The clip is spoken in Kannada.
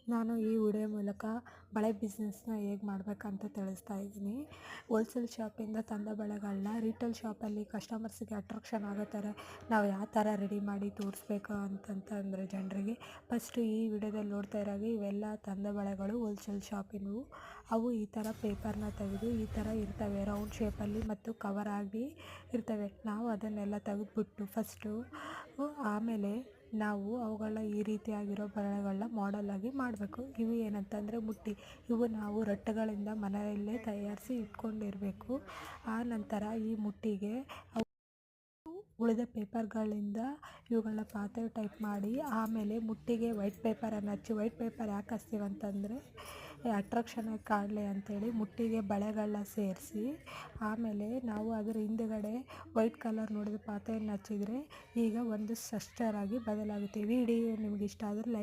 ನಾನು ಈ ವಿಡಿಯೋ ಮೂಲಕ ಬಳೆ ಬಿಸ್ನೆಸ್ನ ಹೇಗೆ ಮಾಡಬೇಕಂತ ತಿಳಿಸ್ತಾ ಇದ್ದೀನಿ. ಹೋಲ್ಸೇಲ್ ಶಾಪಿಂದ ತಂದ ಬಳೆಗಳನ್ನ ರಿಟೇಲ್ ಶಾಪಲ್ಲಿ ಕಸ್ಟಮರ್ಸಿಗೆ ಅಟ್ರಾಕ್ಷನ್ ಆಗೋ ಥರ ನಾವು ಯಾವ ಥರ ರೆಡಿ ಮಾಡಿ ತೋರಿಸ್ಬೇಕು ಅಂತಂತಂದರೆ ಜನರಿಗೆ ಫಸ್ಟು ಈ ವಿಡಿಯೋದಲ್ಲಿ ನೋಡ್ತಾ ಇರೋಗೆ ಇವೆಲ್ಲ ತಂದ ಬಳೆಗಳು ಹೋಲ್ಸೇಲ್ ಶಾಪಿನವು. ಅವು ಈ ಥರ ಪೇಪರ್ನ ತೆಗೆದು ಈ ಥರ ಇರ್ತವೆ ರೌಂಡ್ ಶೇಪಲ್ಲಿ ಮತ್ತು ಕವರ್ ಆಗಿ ಇರ್ತವೆ. ನಾವು ಅದನ್ನೆಲ್ಲ ತೆಗೆದುಬಿಟ್ಟು ಫಸ್ಟು ಆಮೇಲೆ ನಾವು ಅವುಗಳನ್ನ ಈ ರೀತಿಯಾಗಿರೋ ಬಳೆಗಳನ್ನ ಮಾಡೆಲಾಗಿ ಮಾಡಬೇಕು. ಇವು ಏನಂತಂದರೆ ಮುಟ್ಟಿ, ಇವು ನಾವು ರಟ್ಟುಗಳಿಂದ ಮನೆಯಲ್ಲೇ ತಯಾರಿಸಿ ಇಟ್ಕೊಂಡಿರಬೇಕು. ಆ ನಂತರ ಈ ಮುಟ್ಟಿಗೆ ಉಳಿದ ಪೇಪರ್ಗಳಿಂದ ಇವುಗಳನ್ನ ಪಾತೆ ಟೈಪ್ ಮಾಡಿ ಆಮೇಲೆ ಮುಟ್ಟಿಗೆ ವೈಟ್ ಪೇಪರನ್ನು ಹಚ್ಚಿ, ವೈಟ್ ಪೇಪರ್ ಯಾಕೆ ಹಚ್ತೀವಂತಂದರೆ ಅಟ್ರಾಕ್ಷನಾಗಿ ಕಾಣಲಿ ಅಂಥೇಳಿ ಮುಟ್ಟಿಗೆ ಬಳೆಗಳನ್ನ ಸೇರಿಸಿ ಆಮೇಲೆ ನಾವು ಅದರ ಹಿಂದುಗಡೆ ವೈಟ್ ಕಲರ್ ನೋಡಿದ ಪಾತೆಯನ್ನು ಹಚ್ಚಿದರೆ ಈಗ ಒಂದು ಸ್ಟ್ರಕ್ಚರ್ ಆಗಿ ಬದಲಾಗುತ್ತೆ. ವಿಡಿಯೋ ನಿಮ್ಗೆ ಇಷ್ಟ ಆದರೆ ಲೈಕ್